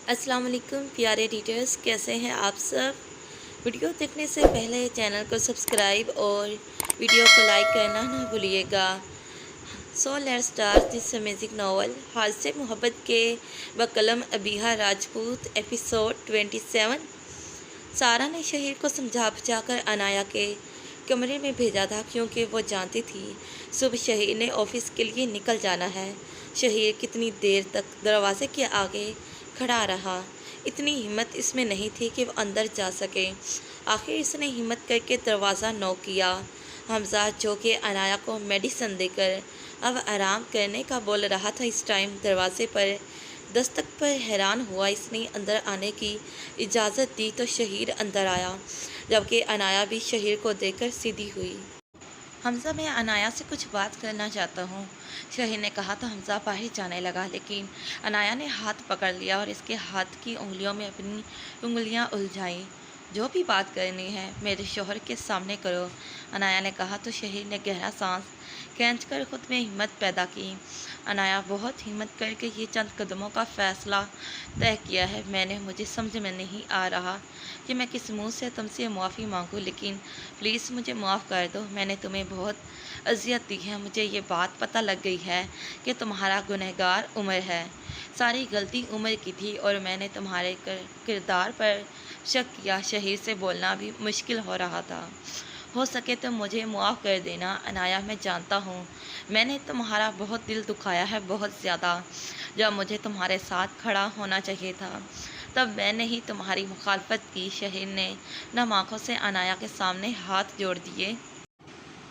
अस्सलाम वालेकुम प्यारे रीडर्स, कैसे हैं आप सब। वीडियो देखने से पहले चैनल को सब्सक्राइब और वीडियो को लाइक करना ना भूलिएगा। So let's start this amazing novel हाथ से मोहब्बत के बकलम अबीहा राजपूत एपिसोड 27। सारा ने शहीर को समझा बुझाकर अनाया के कमरे में भेजा था, क्योंकि वो जानती थी सुबह शहीर ने ऑफिस के लिए निकल जाना है। शहीर कितनी देर तक दरवाजे के आगे खड़ा रहा। इतनी हिम्मत इसमें नहीं थी कि वो अंदर जा सके। आखिर इसने हिम्मत करके दरवाज़ा नॉक किया। हमजा, जो कि अनाया को मेडिसिन देकर अब आराम करने का बोल रहा था, इस टाइम दरवाजे पर दस्तक पर हैरान हुआ। इसने अंदर आने की इजाज़त दी तो शहीर अंदर आया, जबकि अनाया भी शहीर को देखकर सीधी हुई। हमजा, मैं अनाया से कुछ बात करना चाहता हूँ, शहीर ने कहा तो हमजा बाहर जाने लगा, लेकिन अनाया ने हाथ पकड़ लिया और इसके हाथ की उंगलियों में अपनी उंगलियाँ उलझाईं। जो भी बात करनी है मेरे शोहर के सामने करो, अनाया ने कहा तो शहीर ने गहरा सांस खींचकर खुद में हिम्मत पैदा की। अनाया, बहुत हिम्मत करके ये चंद कदमों का फ़ैसला तय किया है मैंने। मुझे समझ में नहीं आ रहा कि मैं किस मुंह से तुमसे मुआफ़ी मांगूं, लेकिन प्लीज़ मुझे माफ़ कर दो। मैंने तुम्हें बहुत अजियत दी है। मुझे ये बात पता लग गई है कि तुम्हारा गुनहगार उमर है। सारी गलती उमर की थी और मैंने तुम्हारे किरदार पर शक किया। शहीर से बोलना भी मुश्किल हो रहा था। हो सके तो मुझे मुआफ़ कर देना अनाया। मैं जानता हूँ मैंने तुम्हारा बहुत दिल दुखाया है, बहुत ज़्यादा। जब मुझे तुम्हारे साथ खड़ा होना चाहिए था तब मैंने ही तुम्हारी मुखालफत की। शहीर ने नम आँखों से अनाया के सामने हाथ जोड़ दिए।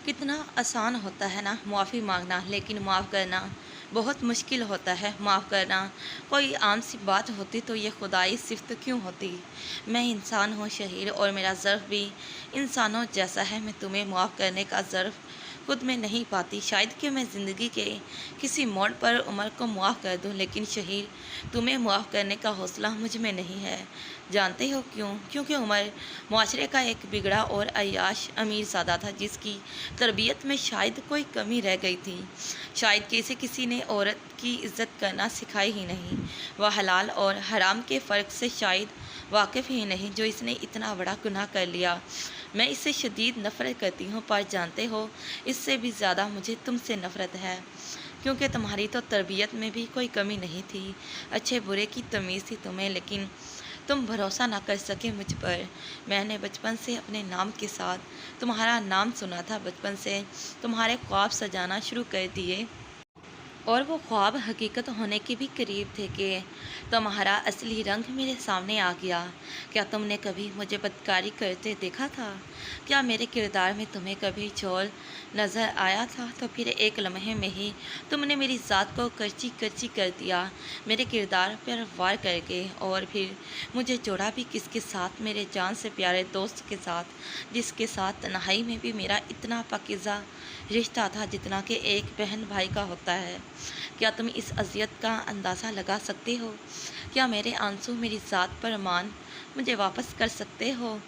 कितना आसान होता है ना मुआफ़ी मांगना, लेकिन माफ़ करना बहुत मुश्किल होता है। माफ़ करना कोई आम सी बात होती तो ये खुदाई सिफ्त क्यों होती। मैं इंसान हूँ शहीर, और मेरा ज़र्फ़ भी इंसानों जैसा है। मैं तुम्हें माफ़ करने का ज़र्फ़ खुद में नहीं पाती। शायद कि मैं ज़िंदगी के किसी मोड़ पर उमर को मुआफ़ कर दूँ, लेकिन शहीर, तुम्हें मुआफ़ करने का हौसला मुझ में नहीं है। जानते हो क्यों? क्योंकि उमर माशरे का एक बिगड़ा और अय्याश अमीरज़ादा था, जिसकी तरबियत में शायद कोई कमी रह गई थी। शायद कि इसे किसी ने औरत की इज़्ज़त करना सिखाई ही नहीं। वह हलाल और हराम के फ़र्क से शायद वाकिफ़ ही नहीं, जो इसने इतना बड़ा गुनाह कर लिया। मैं इससे शदीद नफ़रत करती हूँ, पर जानते हो इससे भी ज़्यादा मुझे तुमसे नफ़रत है, क्योंकि तुम्हारी तो तरबियत में भी कोई कमी नहीं थी। अच्छे बुरे की तमीज़ थी तुम्हें, लेकिन तुम भरोसा ना कर सके मुझ पर। मैंने बचपन से अपने नाम के साथ तुम्हारा नाम सुना था। बचपन से तुम्हारे ख्वाब सजाना शुरू कर दिए, और वो ख्वाब हकीकत होने के भी करीब थे कि तुम्हारा असली रंग मेरे सामने आ गया। क्या तुमने कभी मुझे बदकारी करते देखा था? क्या मेरे किरदार में तुम्हें कभी झोल नज़र आया था? तो फिर एक लम्हे में ही तुमने मेरी ज़ात को करची करची कर दिया, मेरे किरदार पर वार करके। और फिर मुझे जोड़ा भी किसके साथ? मेरे जान से प्यारे दोस्त के साथ, जिसके साथ तन्हाई में भी मेरा इतना पाकीज़ा रिश्ता था जितना कि एक बहन भाई का होता है। क्या तुम इस अज़ियत का अंदाज़ा लगा सकते हो? क्या मेरे आंसू मेरी ज़ात पर मान मुझे वापस कर सकते हो?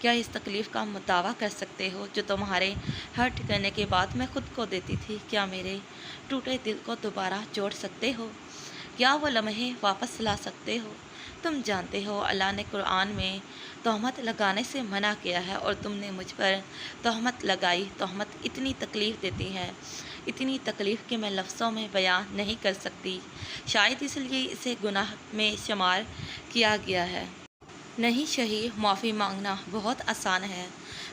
क्या इस तकलीफ़ का दावा कर सकते हो जो तुम्हारे हर्ट करने के बाद मैं खुद को देती थी? क्या मेरे टूटे दिल को दोबारा जोड़ सकते हो? क्या वो लम्हे वापस ला सकते हो? तुम जानते हो अल्लाह ने कुरान में तोहमत लगाने से मना किया है, और तुमने मुझ पर तोहमत लगाई। तोहमत इतनी तकलीफ़ देती है, इतनी तकलीफ़ कि मैं लफ्ज़ों में बयान नहीं कर सकती। शायद इसलिए इसे गुनाह में शुमार किया गया है। नहीं शहीर, माफ़ी मांगना बहुत आसान है,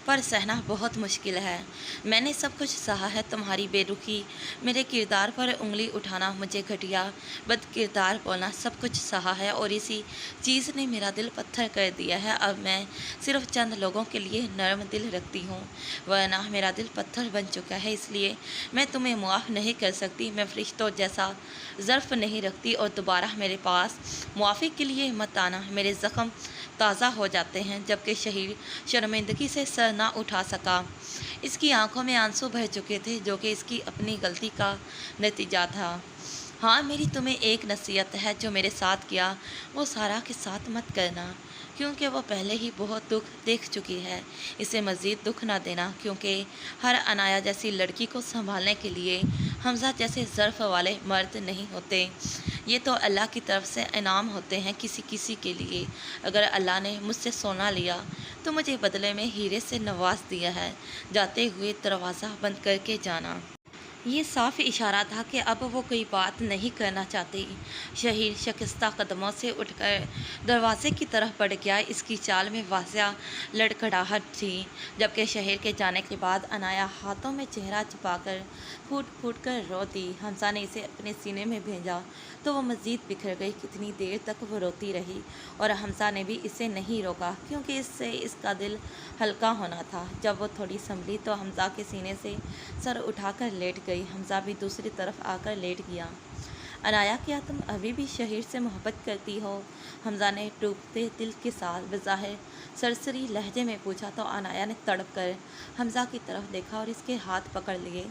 पर सहना बहुत मुश्किल है। मैंने सब कुछ सहा है, तुम्हारी बेरुखी, मेरे किरदार पर उंगली उठाना, मुझे घटिया बद किरदार बोलना, सब कुछ सहा है, और इसी चीज़ ने मेरा दिल पत्थर कर दिया है। अब मैं सिर्फ चंद लोगों के लिए नरम दिल रखती हूँ, वरना मेरा दिल पत्थर बन चुका है। इसलिए मैं तुम्हें मुआफ़ नहीं कर सकती। मैं फरिश्तों जैसा ज़र्फ़ नहीं रखती, और दोबारा मेरे पास मुआफ़ी के लिए मत आना। मेरे ज़ख्म ताज़ा हो जाते हैं। जबकि शहीर शर्मिंदगी से सर ना उठा सका। इसकी आंखों में आंसू भर चुके थे, जो कि इसकी अपनी गलती का नतीजा था। ہاں میری تمہیں ایک نصیحت ہے، جو میرے ساتھ کیا وہ سارا کے ساتھ مت کرنا، کیونکہ وہ پہلے ہی بہت دکھ دیکھ چکی ہے۔ اسے مزید دکھ نہ دینا، کیونکہ ہر عنایا جیسی لڑکی کو سنبھالنے کے لیے حمزہ جیسے ظرف والے مرد نہیں ہوتے۔ یہ تو اللہ کی طرف سے انعام ہوتے ہیں کسی کسی کے لیے۔ اگر اللہ نے مجھ سے سونا لیا تو مجھے بدلے میں ہیرے سے نواز دیا ہے۔ جاتے ہوئے دروازہ بند کر کے جانا۔ یہ صاف اشارہ تھا کہ اب وہ کوئی بات نہیں کرنا چاہتی۔ شہیر شکستہ قدموں سے اٹھ کر دروازے کی طرف بڑھ گیا۔ اس کی چال میں واضح لڑکھڑاہٹ تھی، جبکہ شہیر کے جانے کے بعد عنایا ہاتھوں میں چہرہ چھپا کر پھوٹ پھوٹ کر رو دی۔ حمزہ نے اسے اپنے سینے میں بھیجا تو وہ مزید بکھر گئی۔ کتنی دیر تک وہ روتی رہی، اور حمزہ نے بھی اسے نہیں روکا، کیونکہ اس سے اس کا دل ہلکا ہونا تھا۔ جب وہ تھوڑی سنبھلی تو حمزہ کے سینے سے سر اٹھا کر لیٹ گئی۔ حمزہ بھی دوسری طرف آ کر لیٹ گیا۔ عنایا، کیا تم ابھی بھی شہیر سے محبت کرتی ہو؟ حمزہ نے ٹوٹتے دل کے ساتھ بظاہر سرسری لہجے میں پوچھا تو عنایا نے تڑپ کر حمزہ کی طرف دیکھا اور اس کے ہاتھ پکڑ لیے۔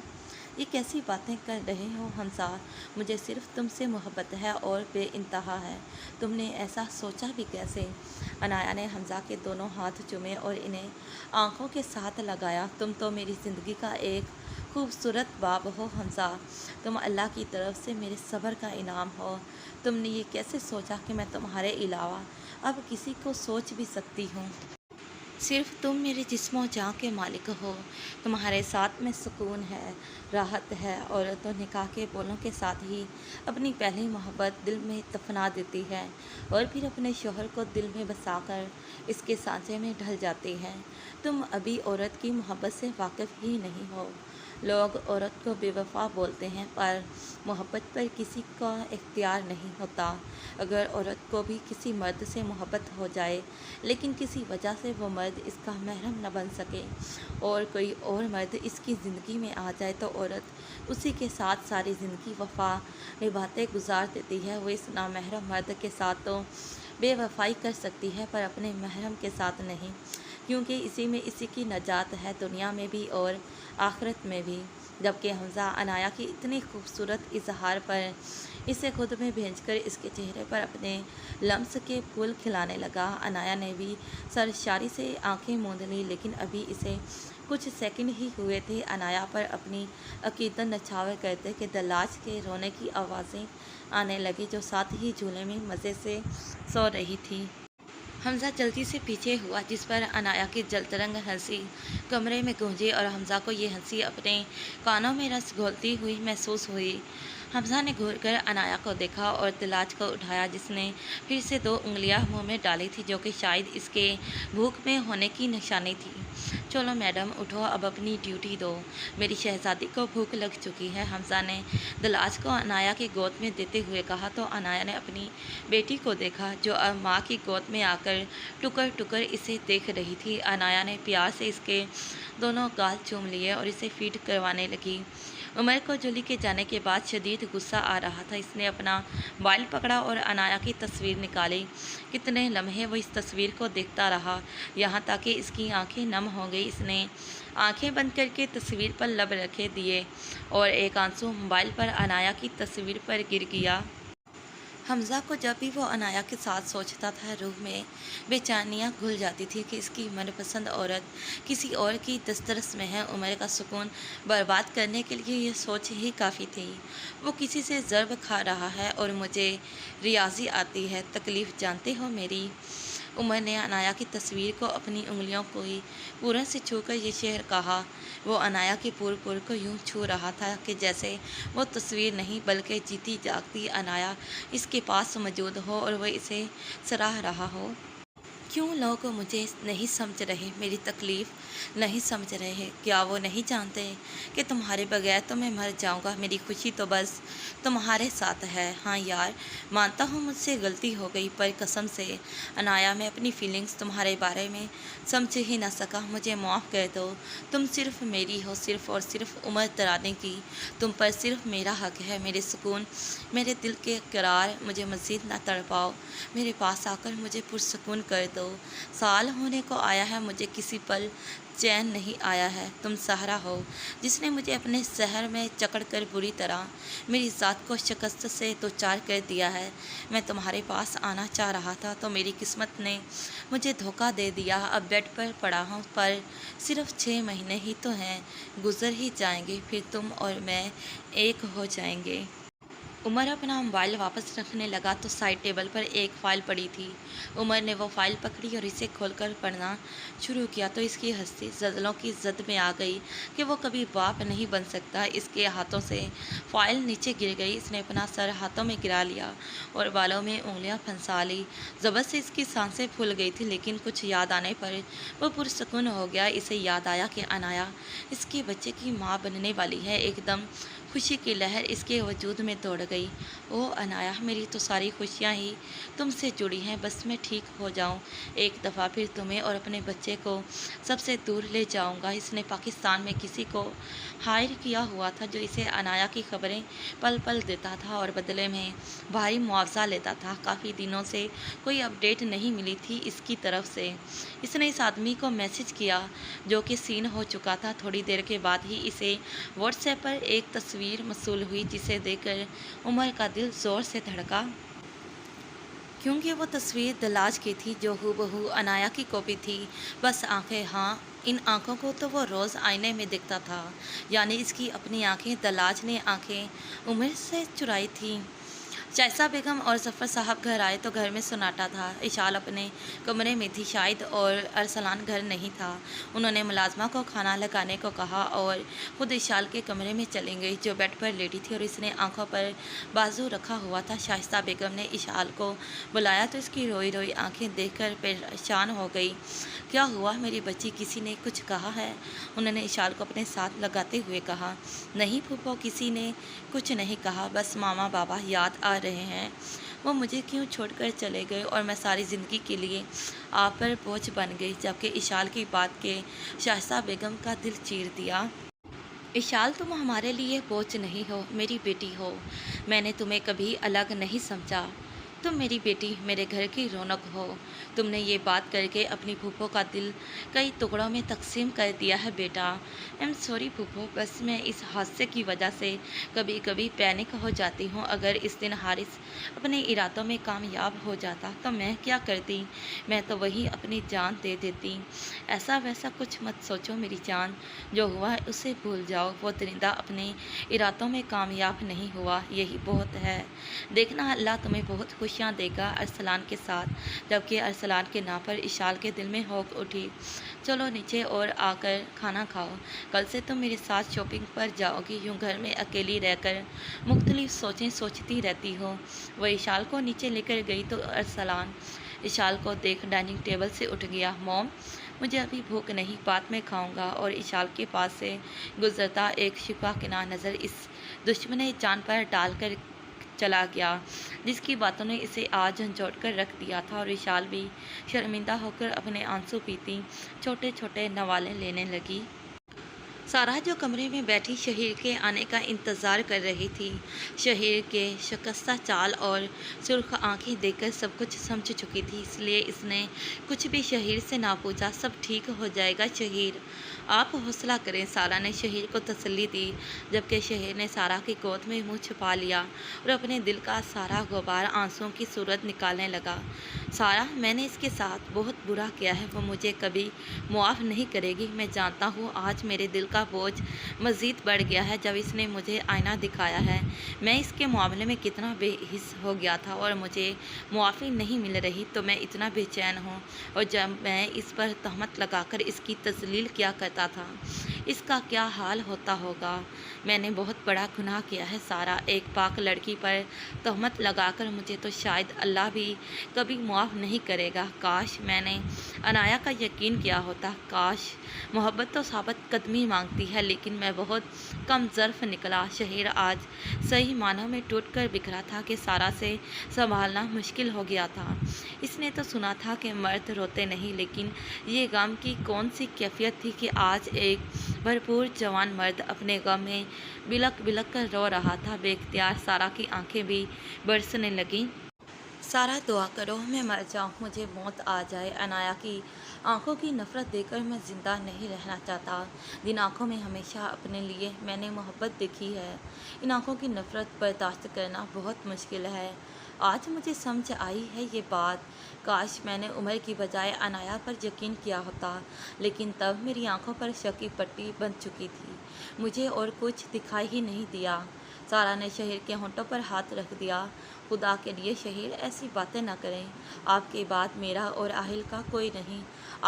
یہ کیسی باتیں کر رہے ہو حمزہ؟ مجھے صرف تم سے محبت ہے اور بے انتہا ہے۔ تم نے ایسا سوچا بھی کیسے؟ عنایا نے حمزہ کے دونوں ہاتھ چومے اور انہیں آنکھوں کے ساتھ لگایا۔ تم تو میری زندگی کا ایک خوبصورت باب ہو حمزہ، تم اللہ کی طرف سے میرے صبر کا انعام ہو۔ تم نے یہ کیسے سوچا کہ میں تمہارے علاوہ اب کسی کو سوچ بھی سکتی ہوں؟ صرف تم میرے جسم و جاں کے مالک ہو۔ تمہارے ساتھ میں سکون ہے، راحت ہے، اور تو نکاح کے بولوں کے ساتھ ہی اپنی پہلی محبت دل میں دفنا دیتی ہے، اور پھر اپنے شوہر کو دل میں بسا کر اس کے سانچے میں ڈھل جاتی ہے۔ تم ابھی عورت کی محبت سے واقف ہی نہیں ہو۔ لوگ عورت کو بے وفا بولتے ہیں، پر محبت پر کسی کا اختیار نہیں ہوتا۔ اگر عورت کو بھی کسی مرد سے محبت ہو جائے، لیکن کسی وجہ سے وہ مرد اس کا محرم نہ بن سکے، اور کوئی اور مرد اس کی زندگی میں آ جائے، تو عورت اسی کے ساتھ ساری زندگی وفا نبھاتے گزار دیتی ہے۔ وہ اس نامحرم مرد کے ساتھ تو بے وفائی کر سکتی ہے، پر اپنے محرم کے ساتھ نہیں، کیونکہ اسی میں اسی کی نجات ہے، دنیا میں بھی اور آخرت میں بھی۔ جبکہ حمزہ عنایا کی اتنی خوبصورت اظہار پر اسے خود میں بھیج کر اس کے چہرے پر اپنے لمس کے پھول کھلانے لگا۔ عنایا نے بھی سرشاری سے آنکھیں موند لی، لیکن ابھی اسے کچھ سیکنڈ ہی ہوئے تھے عنایا پر اپنی عقیدت نچھاور کرتے کہ دلاج کے رونے کی آوازیں آنے لگی، جو ساتھ ہی جھولے میں مزے سے سو رہی تھی۔ حمزہ جلدی سے پیچھے ہوا، جس پر عنایا کی جلترنگ ہنسی کمرے میں گونجی، اور حمزہ کو یہ ہنسی اپنے کانوں میں رس گھولتی ہوئی محسوس ہوئی۔ حمزہ نے گھور کر عنایا کو دیکھا اور دلاج کو اٹھایا، جس نے پھر سے 2 انگلیاں منہ میں ڈالی تھی، جو کہ شاید اس کے بھوک میں ہونے کی نشانی تھی۔ چلو میڈم، اٹھو، اب اپنی ڈیوٹی دو، میری شہزادی کو بھوک لگ چکی ہے۔ حمزہ نے دلاج کو عنایا کی گود میں دیتے ہوئے کہا تو عنایا نے اپنی بیٹی کو دیکھا، جو اب ماں کی گود میں آ کر ٹکر ٹکر اسے دیکھ رہی تھی۔ عنایا نے پیار سے اس کے دونوں گال چوم لیے اور اسے فیڈ کروانے لگی۔ عمر کو جولی کے جانے کے بعد شدید غصہ آ رہا تھا۔ اس نے اپنا موبائل پکڑا اور عنایا کی تصویر نکالی۔ کتنے لمحے وہ اس تصویر کو دیکھتا رہا، یہاں تک کہ اس کی آنکھیں نم ہو گئی۔ اس نے آنکھیں بند کر کے تصویر پر لب رکھے دیے، اور ایک آنسو موبائل پر عنایا کی تصویر پر گر گیا۔ حمزہ کو جب بھی وہ عنایا کے ساتھ سوچتا تھا، روح میں بے چینیاں گھل جاتی تھی کہ اس کی من پسند عورت کسی اور کی دسترس میں ہے۔ عمر کا سکون برباد کرنے کے لیے یہ سوچ ہی کافی تھی۔ وہ کسی سے ضرب کھا رہا ہے اور مجھے ریاضی آتی ہے، تکلیف جانتے ہو میری؟ عمر نے عنایا کی تصویر کو اپنی انگلیوں کو پورن سے چھو کر یہ شعر کہا۔ وہ عنایا کے پور کو یوں چھو رہا تھا کہ جیسے وہ تصویر نہیں بلکہ جیتی جاگتی عنایا اس کے پاس موجود ہو اور وہ اسے سراہ رہا ہو۔ کیوں لوگ مجھے نہیں سمجھ رہے، میری تکلیف نہیں سمجھ رہے؟ کیا وہ نہیں جانتے کہ تمہارے بغیر تو میں مر جاؤں گا؟ میری خوشی تو بس تمہارے ساتھ ہے۔ ہاں یار، مانتا ہوں مجھ سے غلطی ہو گئی، پر قسم سے عنایا میں اپنی فیلنگز تمہارے بارے میں سمجھ ہی نہ سکا، مجھے معاف کر دو۔ تم صرف میری ہو، صرف اور صرف عمر درانے کی، تم پر صرف میرا حق ہے۔ میرے سکون، میرے دل کے قرار، مجھے مزید نہ تڑپاؤ، میرے پاس آ کر مجھے پرسکون کر دو۔ दो। साल होने को आया है, मुझे किसी पल चैन नहीं आया है। तुम सहारा हो जिसने मुझे अपने शहर में जकड़ कर बुरी तरह मेरी ज़ात को शिकस्त से दो चार कर दिया है। मैं तुम्हारे पास आना चाह रहा था तो मेरी किस्मत ने मुझे धोखा दे दिया। अब बेड पर पड़ा हूँ, पर सिर्फ 6 महीने ही तो हैं, गुजर ही जाएंगे, फिर तुम और मैं एक हो जाएंगे। उमर अपना मोबाइल वापस रखने लगा तो साइड टेबल पर एक फ़ाइल पड़ी थी। उमर ने वो फ़ाइल पकड़ी और इसे खोलकर पढ़ना शुरू किया तो इसकी हंसी जदलों की जद में आ गई कि वो कभी बाप नहीं बन सकता। इसके हाथों से फ़ाइल नीचे गिर गई। इसने अपना सर हाथों में गिरा लिया और बालों में उंगलियां फंसा ली। ज़बरदस्त से इसकी सांसें फूल गई थी, लेकिन कुछ याद आने पर वो पुरसकून हो गया। इसे याद आया कि अनाया इसके बच्चे की माँ बनने वाली है। एकदम खुशी की लहर इसके वजूद में दौड़ गई। ओह अनाया, मेरी तो सारी खुशियाँ ही तुमसे जुड़ी हैं। बस मैं ठीक हो जाऊं, एक दफ़ा फिर तुम्हें और अपने बच्चे को सबसे दूर ले जाऊंगा। इसने पाकिस्तान में किसी को हायर किया हुआ था जो इसे अनाया की खबरें पल पल देता था और बदले में भारी मुआवजा लेता था। काफ़ी दिनों से कोई अपडेट नहीं मिली थी इसकी तरफ से। इसने इस आदमी को मैसेज किया जो कि सीन हो चुका था। थोड़ी देर के बाद ही इसे व्हाट्सएप पर एक तस्वीर मौसूल हुई जिसे देखकर उमर का दिल ज़ोर से धड़का, क्योंकि वो तस्वीर दलाज की थी जो हूबहू अनाया की कॉपी थी। बस आंखें, हाँ, इन आंखों को तो वो रोज़ आईने में दिखता था, यानी इसकी अपनी आंखें। दलाज ने आंखें उमर से चुराई थी। शाइस्ता बेगम और जफ़र साहब घर आए तो घर में सन्नाटा था। इशाल अपने कमरे में थी शायद, और अरसलान घर नहीं था। उन्होंने मुलाजमा को खाना लगाने को कहा और खुद इशाल के कमरे में चली गई जो बेड पर लेटी थी और इसने आंखों पर बाजू रखा हुआ था। शाइस्ता बेगम ने इशाल को बुलाया तो इसकी रोई रोई आंखें देखकर परेशान हो गई। क्या हुआ मेरी बच्ची, किसी ने कुछ कहा है? उन्होंने इशाल को अपने साथ लगाते हुए कहा। नहीं फूफो, किसी ने कुछ नहीं कहा, बस मामा बाबा याद आ रहे हैं। वो मुझे क्यों छोड़कर चले गए और मैं सारी ज़िंदगी के लिए आप पर बोझ बन गई। जबकि इशाल की बात के शाइस्ता बेगम का दिल चीर दिया। इशाल, तुम हमारे लिए बोझ नहीं हो, मेरी बेटी हो। मैंने तुम्हें कभी अलग नहीं समझा। तुम मेरी बेटी, मेरे घर की रौनक हो। तुमने ये बात करके अपनी फूफो का दिल कई टुकड़ों में तकसीम कर दिया है बेटा। आई एम सॉरी फूफो, बस मैं इस हादसे की वजह से कभी कभी पैनिक हो जाती हूँ। अगर इस दिन हारिस अपने इरादों में कामयाब हो जाता तो मैं क्या करती? मैं तो वही अपनी जान दे देती। ऐसा वैसा कुछ मत सोचो मेरी जान, जो हुआ है उसे भूल जाओ। वो दरिंदा अपने इरादों में कामयाब नहीं हुआ, यही बहुत है। देखना अल्लाह तुम्हें बहुत खुशियाँ देगा अरसलान के साथ। जबकि अरसलान के नाम पर इशाल के दिल में होक उठी। चलो नीचे और आकर खाना खाओ, कल से तुम मेरे साथ शॉपिंग पर जाओगी। यूँ घर में अकेली रहकर मुख्तलिफ सोचें सोचती रहती हो। वह इशाल को नीचे लेकर गई तो अरसलान इशाल को देख डाइनिंग टेबल से उठ गया। मॉम, मुझे अभी भूख नहीं, बाद में खाऊंगा। और इशाल के पास से गुजरता एक शिकवा किना नज़र इस दुश्मन जान पर डालकर चला गया जिसकी बातों ने इसे आज झंझोड़ कर रख दिया था। और इशाल भी शर्मिंदा होकर अपने आंसू पीती छोटे छोटे नवाले लेने लगी। सारा जो कमरे में बैठी शहीर के आने का इंतज़ार कर रही थी, शहीर के शिकस्ता चाल और सुर्ख आंखें देखकर सब कुछ समझ चुकी थी, इसलिए इसने कुछ भी शहीर से ना पूछा। सब ठीक हो जाएगा शहीर, आप हौसला करें, सारा ने शहीर को तसल्ली दी। जबकि शहीर ने सारा की गोद में मुंह छुपा लिया और अपने दिल का सारा गुबार आंसुओं की सूरत निकालने लगा। सारा, मैंने इसके साथ बहुत बुरा किया है, वो मुझे कभी मुआफ़ नहीं करेगी। मैं जानता हूँ आज मेरे दिल का बोझ मज़ीद बढ़ गया है। जब इसने मुझे आईना दिखाया है, मैं इसके मामले में कितना बेहिस हो गया था और मुझे मुआफ़ी नहीं मिल रही तो मैं इतना बेचैन हूँ। और जब मैं इस पर तहमत लगाकर इसकी तजलील किया करता था, इसका क्या हाल होता होगा। मैंने बहुत बड़ा गुनाह किया है सारा, एक पाक लड़की पर तहमत लगाकर मुझे तो शायद अल्लाह भी कभी मुआफ़ नहीं करेगा। काश मैंने अनाया का यकीन किया होता। काश, मोहब्बत तो साबित कदमी मांगती है, लेकिन मैं बहुत कम ज़र्फ़ निकला। शहीर आज सही मानों में टूट कर बिखरा था कि सारा से संभालना मुश्किल हो गया था। इसने तो सुना था कि मर्द रोते नहीं, लेकिन ये गम की कौन सी कैफियत थी कि आज एक भरपूर जवान मर्द अपने गम में बिलक बिलक कर रो रहा था। बेख्तियार सारा की आंखें भी बरसने लगीं। سارا دعا کرو میں مر جاؤں، مجھے موت آ جائے۔ عنایا کی آنکھوں کی نفرت دیکھ کر میں زندہ نہیں رہنا چاہتا۔ جن آنکھوں میں ہمیشہ اپنے لیے میں نے محبت دیکھی ہے، ان آنکھوں کی نفرت برداشت کرنا بہت مشکل ہے۔ آج مجھے سمجھ آئی ہے یہ بات۔ کاش میں نے عمر کی بجائے عنایا پر یقین کیا ہوتا، لیکن تب میری آنکھوں پر شک کی پٹی بن چکی تھی، مجھے اور کچھ دکھائی ہی نہیں دیا۔ سارا نے شہر کے ہونٹوں پر ہاتھ رکھ دیا۔ خدا کے لیے شہر ایسی باتیں نہ کریں، آپ کے بعد میرا اور اہل کا کوئی نہیں،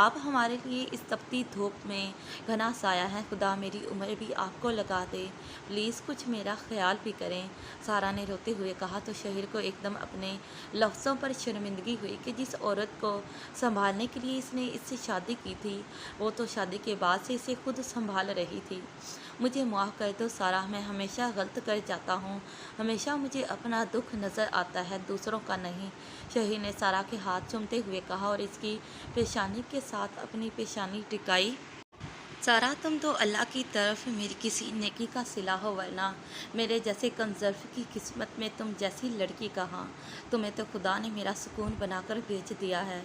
آپ ہمارے لیے اس تپتی دھوپ میں گھنا سایہ ہیں۔ خدا میری عمر بھی آپ کو لگا دے، پلیز کچھ میرا خیال بھی کریں، سارا نے روتے ہوئے کہا۔ تو شہر کو ایک دم اپنے لفظوں پر شرمندگی ہوئی کہ جس عورت کو سنبھالنے کے لیے اس نے اس سے شادی کی تھی، وہ تو شادی کے بعد سے اسے خود سنبھال رہی تھی۔ مجھے معاف کر دو سارا، میں ہمیشہ غلط کر جاتا ہوں، ہمیشہ مجھے اپنا دکھ نظر آتا ہے، دوسروں کا نہیں، شہر نے سارا کے ہاتھ چومتے ہوئے کہا اور اس کی پیشانی کے ساتھ اپنی پیشانی ٹکائی۔ سارا تم تو اللہ کی طرف میری کسی نیکی کا صلہ ہو، ورنہ میرے جیسے کنزرف کی قسمت میں تم جیسی لڑکی کہاں؟ تمہیں تو خدا نے میرا سکون بنا کر بھیج دیا ہے۔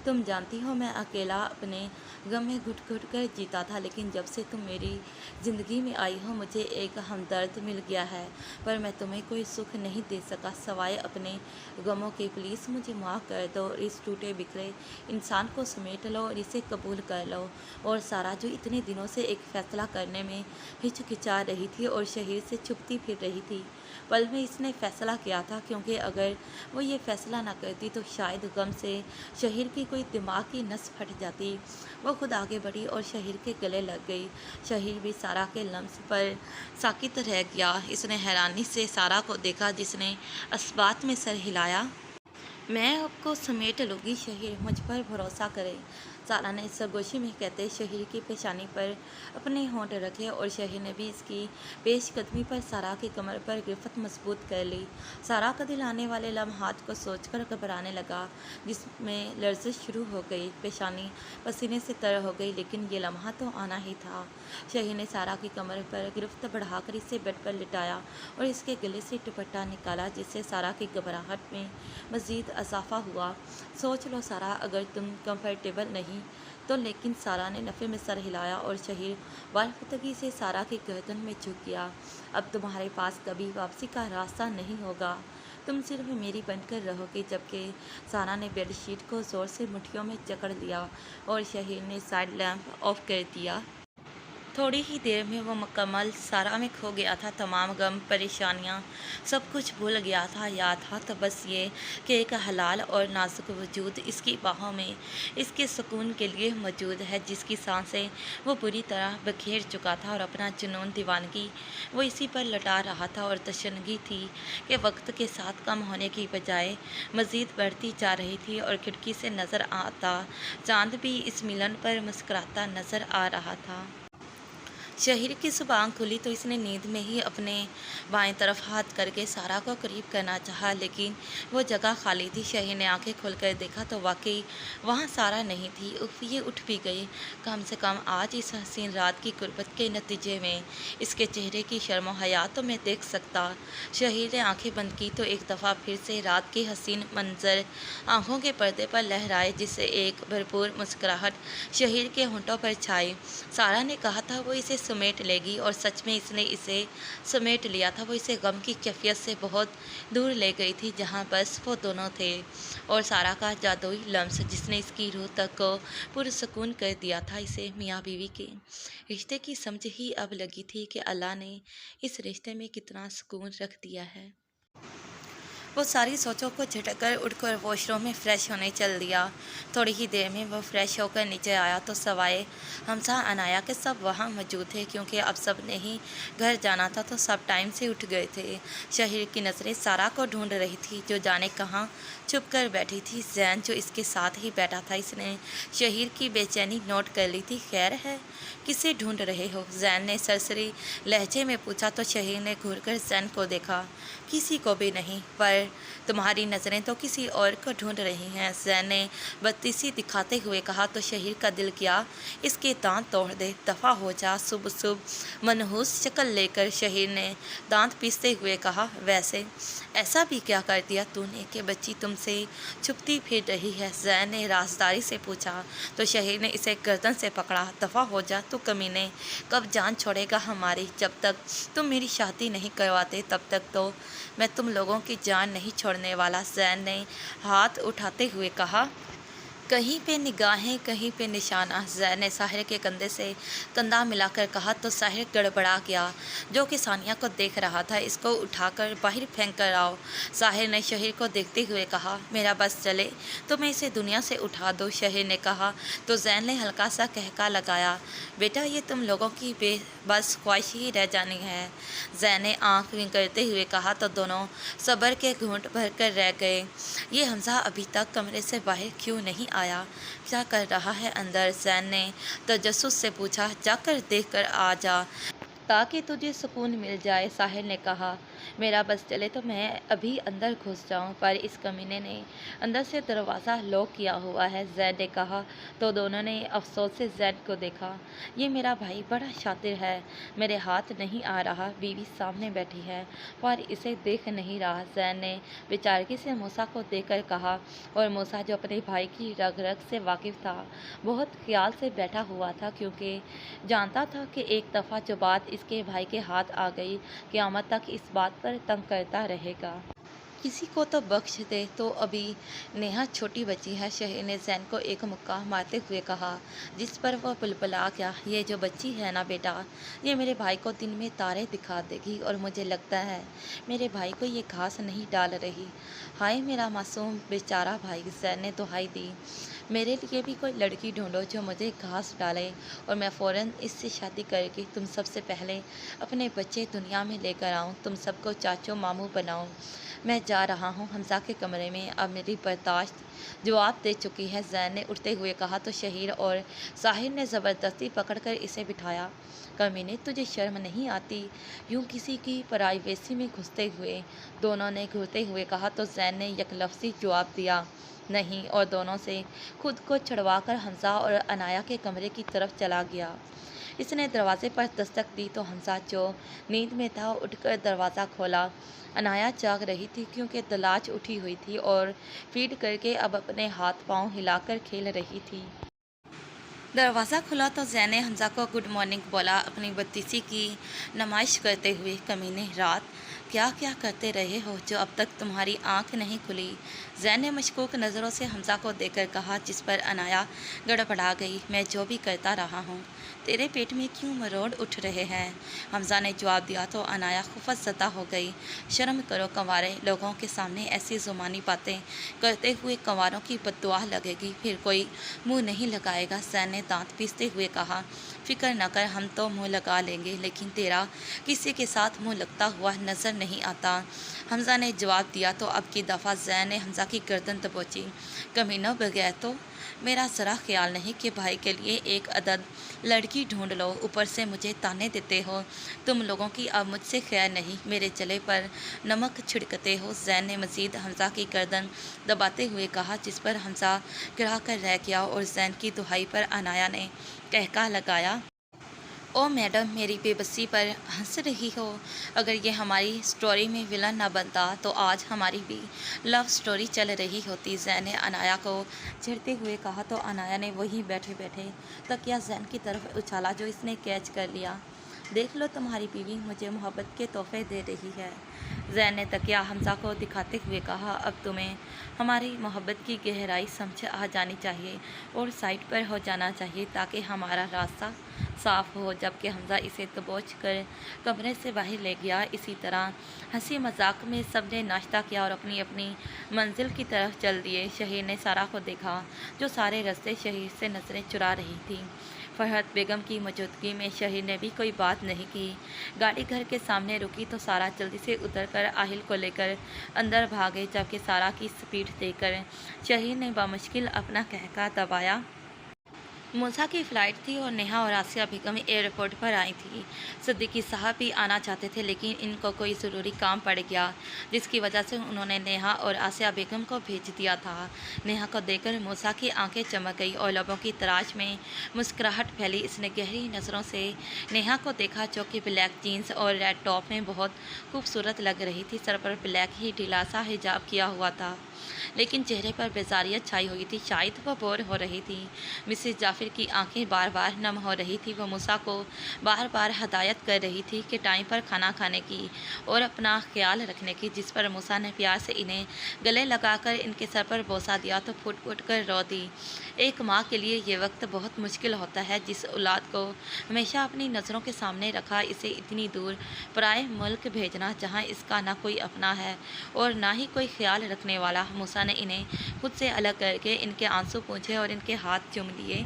تم جانتی ہو میں اکیلا اپنے غم میں گھٹ گھٹ کر جیتا تھا، لیکن جب سے تم میری زندگی میں آئی ہو مجھے ایک ہمدرد مل گیا ہے، پر میں تمہیں کوئی سکھ نہیں دے سکا سوائے اپنے غموں کے۔ پلیز مجھے معاف کر دو اور اس ٹوٹے بکھرے انسان کو سمیٹ لو اور اسے قبول کر لو۔ اور سارا جو اتنے دنوں سے ایک فیصلہ کرنے میں ہچکچا رہی تھی اور شہر سے چھپتی پھر رہی تھی، پل میں اس نے فیصلہ کیا تھا، کیونکہ اگر وہ یہ فیصلہ نہ کرتی تو شاید غم سے شہر کی کوئی دماغ کی نس پھٹ جاتی۔ وہ خود آگے بڑھی اور شہر کے گلے لگ گئی۔ شہر بھی سارا کے لمس پر ساکت رہ گیا۔ اس نے حیرانی سے سارا کو دیکھا جس نے اثبات میں سر ہلایا۔ میں آپ کو سمیٹ لوں گی شہر، مجھ پر بھروسہ کریں، سارا نے سرگوشی میں کہتے شہر کی پیشانی پر اپنے ہونٹ رکھے اور شہر نے بھی اس کی پیش قدمی پر سارا کی کمر پر گرفت مضبوط کر لی۔ سارا کا دل آنے والے لمحات کو سوچ کر گھبرانے لگا، جس میں لرزش شروع ہو گئی، پیشانی پسینے سے تر ہو گئی، لیکن یہ لمحہ تو آنا ہی تھا۔ شہر نے سارا کی کمر پر گرفت بڑھا کر اسے بیڈ پر لٹایا اور اس کے گلے سے دوپٹہ نکالا، جس سے سارا کی گھبراہٹ میں مزید اضافہ ہوا۔ سوچ لو سارا، اگر تم کمفرٹیبل نہیں تو، لیکن سارا نے نفے میں سر ہلایا اور شہر والفتگی سے سارا کی گردن میں جھک گیا۔ اب تمہارے پاس کبھی واپسی کا راستہ نہیں ہوگا، تم صرف میری بن کر رہو گے۔ جبکہ سارا نے بیڈ شیٹ کو زور سے مٹھیوں میں جکڑ لیا اور شہر نے سائیڈ لیمپ آف کر دیا۔ تھوڑی ہی دیر میں وہ مکمل سارا میں کھو گیا تھا، تمام غم پریشانیاں سب کچھ بھول گیا تھا۔ یاد تھا تو بس یہ کہ ایک حلال اور نازک وجود اس کی باہوں میں اس کے سکون کے لیے موجود ہے، جس کی سانسیں وہ بری طرح بکھیر چکا تھا، اور اپنا جنون دیوانگی وہ اسی پر لٹا رہا تھا، اور تشنگی تھی کہ وقت کے ساتھ کم ہونے کی بجائے مزید بڑھتی جا رہی تھی، اور کھڑکی سے نظر آتا چاند بھی اس ملن پر مسکراتا نظر آ رہا تھا۔ شہر کی زبان کھلی تو اس نے نیند میں ہی اپنے بائیں طرف ہاتھ کر کے سارا کو قریب کرنا چاہا، لیکن وہ جگہ خالی تھی۔ شہر نے آنکھیں کھول کر دیکھا تو واقعی وہاں سارا نہیں تھی۔ اف، یہ اٹھ بھی گئی، کم سے کم آج اس حسین رات کی غربت کے نتیجے میں اس کے چہرے کی شرم و حیا تو میں دیکھ سکتا۔ شہر نے آنکھیں بند کی تو ایک دفعہ پھر سے رات کے حسین منظر آنکھوں کے پردے پر لہرائے، جس سے ایک بھرپور مسکراہٹ شہر کے ہونٹوں پر چھائی۔ سارا نے کہا تھا وہ اسے سمیٹ لے گی، اور سچ میں اس نے اسے سمیٹ لیا تھا۔ وہ اسے غم کی کیفیت سے بہت دور لے گئی تھی، جہاں بس وہ دونوں تھے، اور سارا کا جادوئی لمس جس نے اس کی روح تک کو پرسکون کر دیا تھا۔ اسے میاں بیوی کے رشتے کی سمجھ ہی اب لگی تھی کہ اللہ نے اس رشتے میں کتنا سکون رکھ دیا ہے۔ وہ ساری سوچوں کو جھٹک کر اٹھ کر واش روم میں فریش ہونے چل دیا۔ تھوڑی ہی دیر میں وہ فریش ہو کر نیچے آیا تو سوائے ہمسا عنایا کے سب وہاں موجود تھے، کیونکہ اب سب نے ہی گھر جانا تھا تو سب ٹائم سے اٹھ گئے تھے۔ شہر کی نظریں سارا کو ڈھونڈ رہی تھی، جو جانے کہاں چھپ کر بیٹھی تھی۔ زین جو اس کے ساتھ ہی بیٹھا تھا، اس نے شہر کی بے چینی نوٹ کر لی تھی۔ خیر ہے، کسے ڈھونڈ رہے ہو؟ زین نے سرسری لہجے میں پوچھا تو شہر نے گھور کر زین کو دیکھا۔ کسی کو بھی نہیں، پر पर तुम्हारी नज़रें तो किसी और को ढूंढ रही हैं। ज़ैन ने बदतमीजी दिखाते हुए कहा। तो शहीर का दिल किया इसके दांत तोड़ दे, दफ़ा हो जा। शुभ शुभ मनहूस शक्ल लेकर शहीर ने दांत पीसते हुए कहा, वैसे ऐसा भी क्या कर दिया तूने कि बच्ची तुमसे छुपती फिर रही है? ज़ैन ने राजदारी से पूछा। तो शहीर ने इसे गर्दन से पकड़ा। दफ़ा हो जा तू कमीने, कब जान छोड़ेगा हमारी? जब तक तुम मेरी शादी नहीं करवाते तब तक तो मैं तुम लोगों की जान नहीं छोड़ने वाला। ज़ैन ने हाथ उठाते हुए कहा। कहीं पे निगाहें, कहीं पे निशाना। ज़ैन ने साहिर के कंधे से कंधा मिलाकर कहा। तो साहिर गड़बड़ा गया, जो कि सानिया को देख रहा था। इसको उठाकर बाहर फेंक कर आओ। साहिर ने शहीर को देखते हुए कहा, मेरा बस चले तो मैं इसे दुनिया से उठा दूँ। शहीर ने कहा। तो ज़ैन ने हल्का सा कहका लगाया, बेटा ये तुम लोगों की बस ख्वाहिश ही रह जानी है। ज़ैन ने आँख विंग करते हुए कहा। तो दोनों सब्र के घूंट भर कर रह गए। ये हमज़ा अभी तक कमरे से बाहर क्यों नहीं आया? क्या कर रहा है अंदर? ज़ैन ने तजस्सुस से पूछा। जाकर देख कर आ जा ताकि तुझे सुकून मिल जाए। साहिर ने कहा, मेरा बस चले तो मैं अभी अंदर घुस जाऊं, पर इस कमीने ने अंदर से दरवाज़ा लॉक किया हुआ है। ज़ैन ने कहा। तो दोनों ने अफसोस से ज़ैन को देखा। ये मेरा भाई बड़ा शातिर है, मेरे हाथ नहीं आ रहा। बीवी सामने बैठी है पर इसे देख नहीं रहा। ज़ैन ने बेचारगी से मूसा को देखकर कहा। और मूसा जो अपने भाई की रग रग से वाकिफ़ था, बहुत ख्याल से बैठा हुआ था, क्योंकि जानता था कि एक दफ़ा जो बात इसके भाई के हाथ आ गई, क़यामत तक इस बात पर तंग करता रहेगा। किसी को तो बख्श दे, तो अभी नेहा छोटी बच्ची है। शहीर ने ज़ैन को एक मुक्का मारते हुए कहा, जिस पर वह बुलबुला गया। ये जो बच्ची है ना बेटा, ये मेरे भाई को दिन में तारे दिखा देगी, और मुझे लगता है मेरे भाई को ये घास नहीं डाल रही। हाय मेरा मासूम बेचारा भाई। ज़ैन ने दुहाई दी, मेरे लिए भी कोई लड़की ढूंढो जो मुझे घास डाले, और मैं फ़ौरन इससे शादी करके तुम सबसे पहले अपने बच्चे दुनिया में लेकर आऊँ, तुम सबको चाचो मामू बनाऊँ। मैं जा रहा हूँ हमज़ा के कमरे में, अब मेरी बर्दाश्त जवाब दे चुकी है। ज़ैन ने उठते हुए कहा। तो शहीर और साहिर ने ज़बरदस्ती पकड़कर इसे बिठाया। कमीने, तुझे शर्म नहीं आती यूँ किसी की प्राइवेसी में घुसते हुए? दोनों ने घूरते हुए कहा। तो ज़ैन ने यकलफ्ज़ी जवाब दिया, नहीं, और दोनों से खुद को छुड़वाकर हमज़ा और अनाया के कमरे की तरफ चला गया। इसने दरवाजे पर दस्तक दी तो हमज़ा जो नींद में था उठकर दरवाज़ा खोला। अनाया जाग रही थी, क्योंकि दलाच उठी हुई थी और फीड करके अब अपने हाथ पांव हिलाकर खेल रही थी। दरवाज़ा खुला तो ज़ैन ने हमज़ा को गुड मॉर्निंग बोला, अपनी बत्तीसी की नुमाइश करते हुए। कमीने, रात क्या क्या करते रहे हो जो अब तक तुम्हारी आंख नहीं खुली? ज़ैन ने मशकूक नज़रों से हमज़ा को देखकर कहा, जिस पर अनाया गड़बड़ा गई। मैं जो भी करता रहा हूँ, तेरे पेट में क्यों मरोड़ उठ रहे हैं? हमज़ा ने जवाब दिया। तो अनाया खौफज़दा हो गई। शर्म करो कंवारे, लोगों के सामने ऐसी ज़ुबानी बातें करते हुए कंवारों की बद्दुआ लगेगी, फिर कोई मुँह नहीं लगाएगा। ज़ैन ने दांत पीसते हुए कहा, फ़िक्र न कर, हम तो मुँह लगा लेंगे, लेकिन तेरा किसी के साथ मुँह लगता हुआ नज़र नहीं आता। हमज़ा ने जवाब दिया। तो अब की दफ़ा ज़ैन ने हमज़ा की गर्दन दबोची। कमीनों, बगैर तो मेरा ज़रा ख्याल नहीं कि भाई के लिए एक अदद लड़की ढूंढ लो, ऊपर से मुझे ताने देते हो। तुम लोगों की अब मुझसे खैर नहीं, मेरे जले पर नमक छिड़कते हो। ज़ैन ने मज़ीद हमज़ा की गर्दन दबाते हुए कहा, जिस पर हमज़ा गिरा कर रह गया। और ज़ैन की दुहाई पर अनाया ने कहका लगाया, ओ मैडम, मेरी बेबसी पर हंस रही हो? अगर ये हमारी स्टोरी में विलन ना बनता तो आज हमारी भी लव स्टोरी चल रही होती। ज़ैन ने अनाया को छेड़ते हुए कहा। तो अनाया ने वहीं बैठे बैठे तकिया ज़ैन की तरफ उछाला, जो इसने कैच कर लिया। देख लो, तुम्हारी बीवी मुझे मोहब्बत के तोहफे दे रही है। ज़ैन ने तकिया हमज़ा को दिखाते हुए कहा, अब तुम्हें हमारी मोहब्बत की गहराई समझ आ जानी चाहिए और साइड पर हो जाना चाहिए, ताकि हमारा रास्ता साफ़ हो। जबकि हमज़ा इसे दबोच कर कमरे से बाहर ले गया। इसी तरह हंसी मजाक में सब ने नाश्ता किया और अपनी अपनी मंजिल की तरफ चल दिए। शहीर ने सारा को देखा, जो सारे रास्ते शहीर से नज़रें चुरा रही थी। फरहत बेगम की मौजूदगी में शहीर ने भी कोई बात नहीं की। गाड़ी घर के सामने रुकी तो सारा जल्दी से उतरकर आहिल को लेकर अंदर भागे, जबकि सारा की स्पीड देखकर शहीर ने बामुश्किल अपना कहका दबाया। मूसा की फ़्लाइट थी और नेहा और आसिया बेगम एयरपोर्ट पर आई थी। सिद्दीकी साहब भी आना चाहते थे, लेकिन इनको कोई ज़रूरी काम पड़ गया, जिसकी वजह से उन्होंने नेहा और आसिया बेगम को भेज दिया था। नेहा को देखकर मूसा की आंखें चमक गई और लबों की तराश में मुस्कुराहट फैली। इसने गहरी नज़रों से नेहा को देखा, जो कि ब्लैक जीन्स और रेड टॉप में बहुत खूबसूरत लग रही थी। सर पर ब्लैक ही ढीला सा हिजाब किया हुआ था, लेकिन चेहरे पर बेजारियत छाई हुई थी। शायद वो बोर हो रही थी। मिसेस जाफिर की आंखें बार बार नम हो रही थी। वो मूसा को बार बार हदायत कर रही थी कि टाइम पर खाना खाने की और अपना ख्याल रखने की, जिस पर मूसा ने प्यार से इन्हें गले लगाकर इनके सर पर बोसा दिया तो फुट फुट कर रो दी। एक माँ के लिए ये वक्त बहुत मुश्किल होता है, जिस औलाद को हमेशा अपनी नज़रों के सामने रखा, इसे इतनी दूर पराए मुल्क भेजना जहाँ इसका ना कोई अपना है और ना ही कोई ख्याल रखने वाला। मूसा ने इन्हें खुद से अलग करके इनके आंसू पोंछे और इनके हाथ चूम लिए।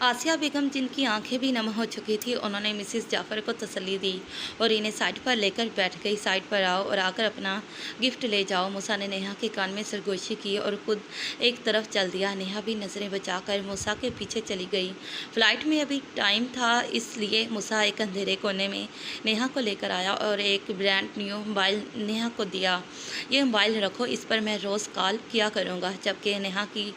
आसिया बेगम, जिनकी आंखें भी नम हो चुकी थी, उन्होंने मिसेस जाफ़र को तसल्ली दी और इन्हें साइड पर लेकर बैठ गई। साइड पर आओ और आकर अपना गिफ्ट ले जाओ। मूसा ने नेहा के कान में सरगोशी की और खुद एक तरफ चल दिया। नेहा भी नज़रें बचाकर मूसा के पीछे चली गई। फ़्लाइट में अभी टाइम था, इसलिए मूसा एक अंधेरे कोने में नेहा को लेकर आया और एक ब्रांड न्यू मोबाइल नेहा को दिया। ये मोबाइल रखो, इस पर मैं रोज़ कॉल किया करूँगा। जबकि नेहा की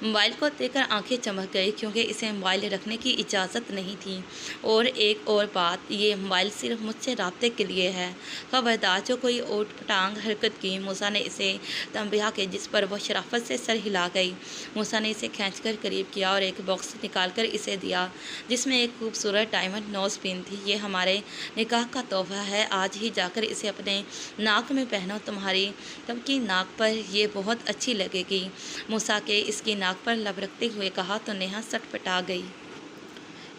मोबाइल को देखकर आंखें चमक गई, क्योंकि इसे मोबाइल रखने की इजाज़त नहीं थी। और एक और बात, ये मोबाइल सिर्फ मुझसे राब्ते के लिए है। खबरदार जो कोई ऊट पटांग हरकत की। मूसा ने इसे तंबिया के, जिस पर वो शराफत से सर हिला गई। मूसा ने इसे खींचकर करीब किया और एक बॉक्स निकालकर इसे दिया, जिसमें एक खूबसूरत डायमंड नोज पिन थी। ये हमारे निकाह का तोहफा है, आज ही जाकर इसे अपने नाक में पहनो, तुम्हारी तब नाक पर ये बहुत अच्छी लगेगी। मूसा के इसकी नाक पर लब रखते हुए कहा तो नेहा सटपटा गई।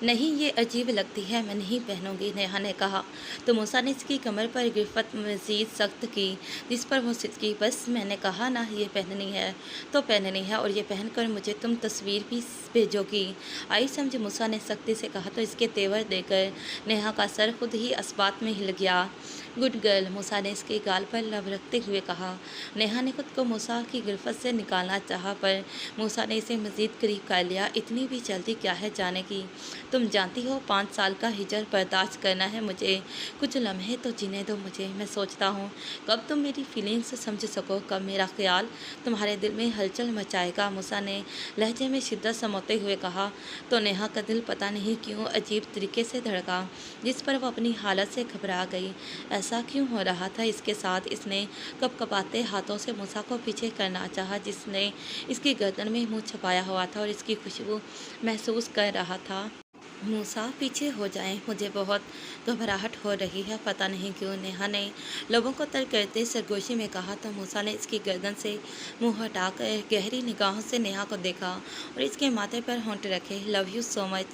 नहीं, ये अजीब लगती है, मैं नहीं पहनूंगी, नेहा ने कहा। तो मूसा ने इसकी कमर पर गिरफ्त मज़ीद सख्त की, जिस पर वो सिसकी। बस मैंने कहा ना, ये पहननी है तो पहननी है, और ये पहनकर मुझे तुम तस्वीर भी भेजोगी। आई समझ, मूसा ने सख्ती से कहा। तो इसके तेवर देकर नेहा का सर खुद ही अस्बात में हिल गया। गुड गर्ल, मूसा ने इसके गाल पर लब रखते हुए कहा। नेहा ने खुद को मूसा की गिरफ्त से निकालना चाहा, पर मूसा ने इसे मज़ीद करीब कर लिया। इतनी भी जल्दी क्या है जाने की? तुम जानती हो 5 साल का हिजर बर्दाश्त करना है मुझे। कुछ लम्हे तो जीने दो मुझे। मैं सोचता हूँ कब तुम मेरी फीलिंग्स समझ सको, कब मेरा ख्याल तुम्हारे दिल में हलचल मचाएगा, मूसा ने लहजे में शिद्दत समोते हुए कहा। तो नेहा का दिल पता नहीं क्यों अजीब तरीके से धड़का, जिस पर वो अपनी हालत से घबरा गई। ऐसा क्यों हो रहा था इसके साथ? इसने कपकपाते हाथों से मूसा को पीछे करना चाहा, जिसने इसकी गर्दन में मुंह छुपाया हुआ था और इसकी खुशबू महसूस कर रहा था। मूसा, पीछे हो जाएं, मुझे बहुत घबराहट हो रही है, पता नहीं क्यों, नेहा ने लोगों को तर्क करते सरगोशी में कहा। तो मूसा ने इसकी गर्दन से मुंह हटाकर गहरी निगाहों से नेहा को देखा और इसके माथे पर होंठ रखे। Love you so much.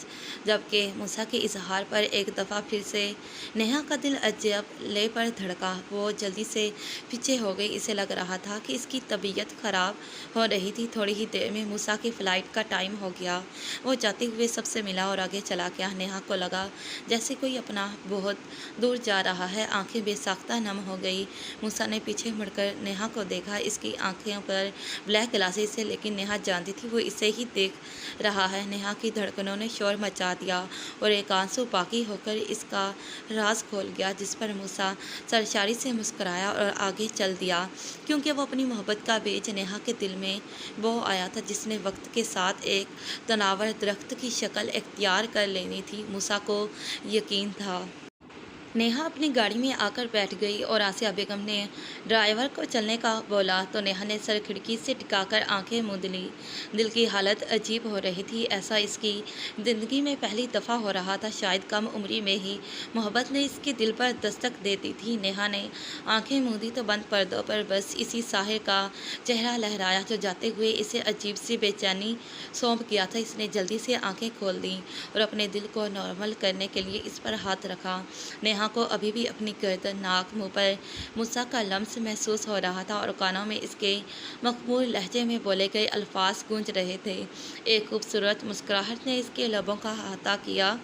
जबकि मूसा के इजहार पर एक दफ़ा फिर से नेहा का दिल अजब ले पर धड़का। वो जल्दी से पीछे हो गई। इसे लग रहा था कि इसकी तबीयत ख़राब हो रही थी। थोड़ी ही देर में मूसा की फ़्लाइट का टाइम हो गया। वो जाते हुए सबसे मिला और आगे चला गया। नेहा को लगा जैसे कोई अपना बहुत दूर जा रहा है। आंखें बेसाख्ता नम हो गई। मूसा ने पीछे मुड़कर नेहा को देखा। इसकी आंखें पर ब्लैक ग्लासेस से, लेकिन नेहा जानती थी वो इसे ही देख रहा है। नेहा की धड़कनों ने शोर मचा दिया और एक आंसू बाकी होकर इसका राज खोल गया, जिस पर मूसा सरशारी से मुस्कुराया और आगे चल दिया, क्योंकि वो अपनी मोहब्बत का बीज नेहा के दिल में बो आया था, जिसने वक्त के साथ एक तनावर दरख्त की शक्ल इख्तियार कर लेनी थी। मूसा को यकीन था। नेहा अपनी गाड़ी में आकर बैठ गई और आसिया बेगम ने ड्राइवर को चलने का बोला तो नेहा ने सर खिड़की से टिकाकर आंखें मूंद ली। दिल की हालत अजीब हो रही थी। ऐसा इसकी ज़िंदगी में पहली दफ़ा हो रहा था। शायद कम उम्री में ही मोहब्बत ने इसके दिल पर दस्तक दे दी थी। नेहा ने आंखें मूंदी तो बंद पर्दों पर बस इसी साहिर का चेहरा लहराया, जो जाते हुए इसे अजीब सी बेचैनी सौंप गया था। इसने जल्दी से आँखें खोल दी और अपने दिल को नॉर्मल करने के लिए इस पर हाथ रखा। नेहा को अभी भी अपनी गर्दन, नाक, मुंह पर मूसा का लम्स महसूस हो रहा था और कानों में इसके मकबूल लहजे में बोले गए अल्फाज गूंज रहे थे। एक खूबसूरत मुस्कुराहट ने इसके लबों का अहाता किया।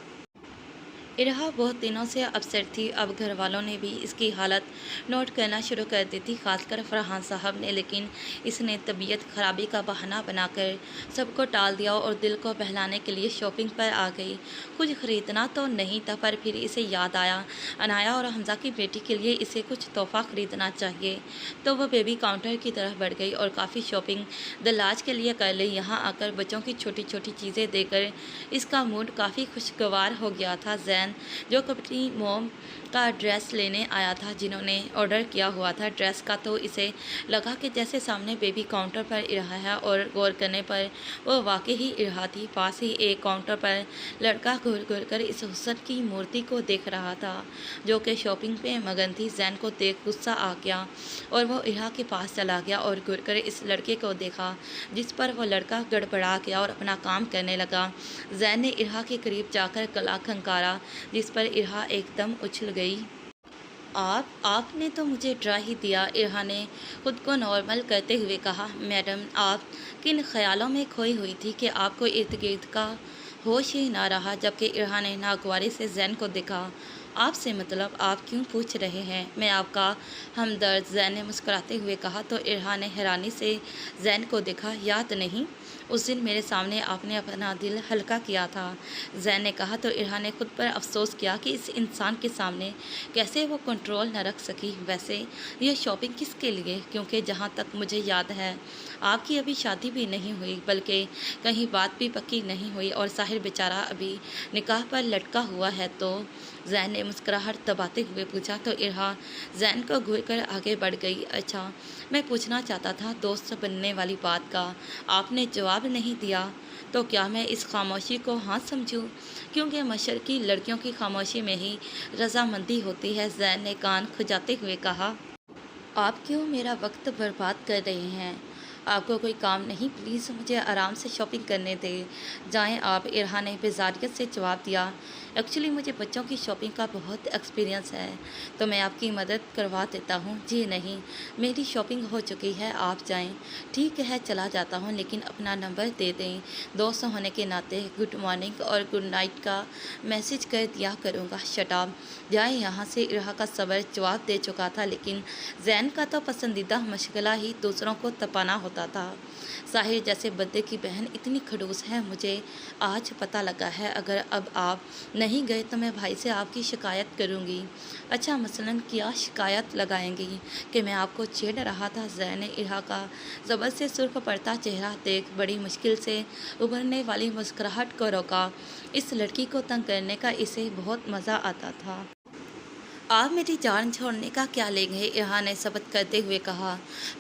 इरहा बहुत दिनों से अपसेट थी। अब घर वालों ने भी इसकी हालत नोट करना शुरू कर दी थी, खासकर फरहान साहब ने। लेकिन इसने तबीयत खराबी का बहाना बनाकर सबको टाल दिया और दिल को बहलाने के लिए शॉपिंग पर आ गई। कुछ खरीदना तो नहीं था, पर फिर इसे याद आया अनाया और हमजा की बेटी के लिए इसे कुछ तोहफा खरीदना चाहिए। तो वह बेबी काउंटर की तरफ बढ़ गई और काफ़ी शॉपिंग दलाज के लिए कर ली। यहाँ आकर बच्चों की छोटी छोटी चीज़ें देकर इसका मूड काफ़ी खुशगवार हो गया था। जैन जो अपनी मोम का ड्रेस लेने आया था, जिन्होंने ऑर्डर किया हुआ था ड्रेस का, तो इसे लगा कि जैसे सामने बेबी काउंटर पर इरहा है, और गौर करने पर वो वाकई ही इरहा थी। पास ही एक काउंटर पर लड़का घूर घूर कर इस हुस्न की मूर्ति को देख रहा था, जो कि शॉपिंग पे मगन थी। जैन को देख गुस्सा आ गया और वो इरहा के पास चला गया और घूर कर इस लड़के को देखा, जिस पर वो लड़का गड़बड़ा गया और अपना काम करने लगा। जैन ने इरहा के करीब जाकर गला खंकारा, जिस पर इरहा एकदम उछल गई। आपने तो मुझे डरा ही दिया, इरहा ने खुद को नॉर्मल करते हुए कहा। मैडम, आप किन ख्यालों में खोई हुई थी कि आपको इर्द गिर्द का होश ही ना रहा। जबकि इरहा ने नागवारी से जैन को देखा। आपसे मतलब आप क्यों पूछ रहे हैं, मैं आपका हमदर्द, जैन ने मुस्कुराते हुए कहा। तो इरहा ने हैरानी से जैन को देखा। याद नहीं, उस दिन मेरे सामने आपने अपना दिल हल्का किया था, जैन ने कहा। तो इरहा ने खुद पर अफसोस किया कि इस इंसान के सामने कैसे वो कंट्रोल न रख सकी। वैसे ये शॉपिंग किसके लिए, क्योंकि जहाँ तक मुझे याद है आपकी अभी शादी भी नहीं हुई, बल्कि कहीं बात भी पक्की नहीं हुई, और साहिर बेचारा अभी निकाह पर लटका हुआ है। तो जैन ने मुस्कुराहट दबाते हुए पूछा। तो इरहा जैन को घूर कर आगे बढ़ गई। अच्छा, मैं पूछना चाहता था दोस्त बनने वाली बात का आपने जवाब नहीं दिया, तो क्या मैं इस खामोशी को हाँ समझूं, क्योंकि मशरकी लड़कियों की खामोशी में ही रजामंदी होती है, जैन ने कान खुजाते हुए कहा। आप क्यों मेरा वक्त बर्बाद कर रहे हैं, आपको कोई काम नहीं, प्लीज़ मुझे आराम से शॉपिंग करने दें, जाएं आप, इरहा ने बेजारियत से जवाब दिया। एक्चुअली मुझे बच्चों की शॉपिंग का बहुत एक्सपीरियंस है, तो मैं आपकी मदद करवा देता हूँ। जी नहीं, मेरी शॉपिंग हो चुकी है, आप जाएं। ठीक है, चला जाता हूँ, लेकिन अपना नंबर दे दें, दोस्त होने के नाते गुड मॉर्निंग और गुड नाइट का मैसेज कर दिया करूँगा। शटाब, जाए यहाँ से, इरहा का सबर जवाब दे चुका था। लेकिन जैन का तो पसंदीदा मशगला ही दूसरों को तपाना होता था। साहिर जैसे बंदे की बहन इतनी खड़ूस है, मुझे आज पता लगा है। अगर अब आप नहीं गए तो मैं भाई से आपकी शिकायत करूंगी। अच्छा, मसलन क्या शिकायत लगाएंगी कि मैं आपको छेड़ रहा था। जैन ने इरहा का ज़बर से सुर्ख पड़ता चेहरा देख बड़ी मुश्किल से उभरने वाली मुस्कुराहट को रोका। इस लड़की को तंग करने का इसे बहुत मज़ा आता था। आप मेरी जान छोड़ने का क्या लेंगे, इरहा ने सबक करते हुए कहा।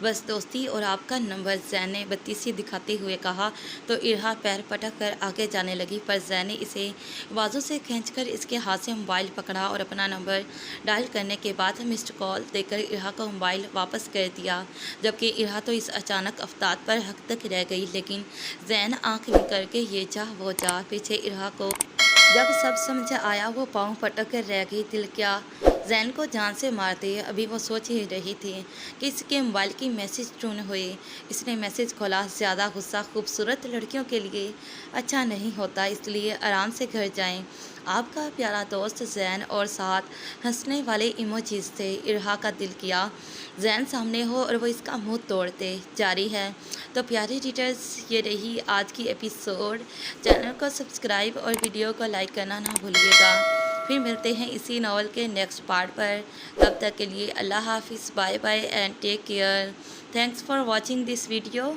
बस दोस्ती और आपका नंबर, जैन ने बत्तीसी दिखाते हुए कहा। तो इरहा पैर पटक कर आगे जाने लगी, पर जैन ने इसे बाजू से खींचकर इसके हाथ से मोबाइल पकड़ा और अपना नंबर डायल करने के बाद मिस्ड कॉल देकर इरहा को मोबाइल वापस कर दिया। जबकि इरहा तो इस अचानक अफतार पर हक तक रह गई। लेकिन जैन आँख बंद करके ये चाह वो जा पीछे इरहा को जब सब समझ आया, वो पाँव पटक कर रह गई। दिल क्या जैन को जान से मारती है। अभी वो सोच ही रही थी कि इसके मोबाइल की मैसेज टून हुई। इसने मैसेज खोला। ज़्यादा गुस्सा खूबसूरत लड़कियों के लिए अच्छा नहीं होता, इसलिए आराम से घर जाएं। आपका प्यारा दोस्त जैन, और साथ हंसने वाले इमोजीज थे। इरहा का दिल किया जैन सामने हो और वो इसका मुंह तोड़ते। जारी है। तो प्यारे रीडर्स, ये रही आज की एपिसोड। चैनल को सब्सक्राइब और वीडियो को लाइक करना ना भूलिएगा। फिर मिलते हैं इसी नावल के नेक्स्ट पार्ट पर। तब तक के लिए अल्लाह हाफिज़, bye bye and take care. Thanks for watching this video.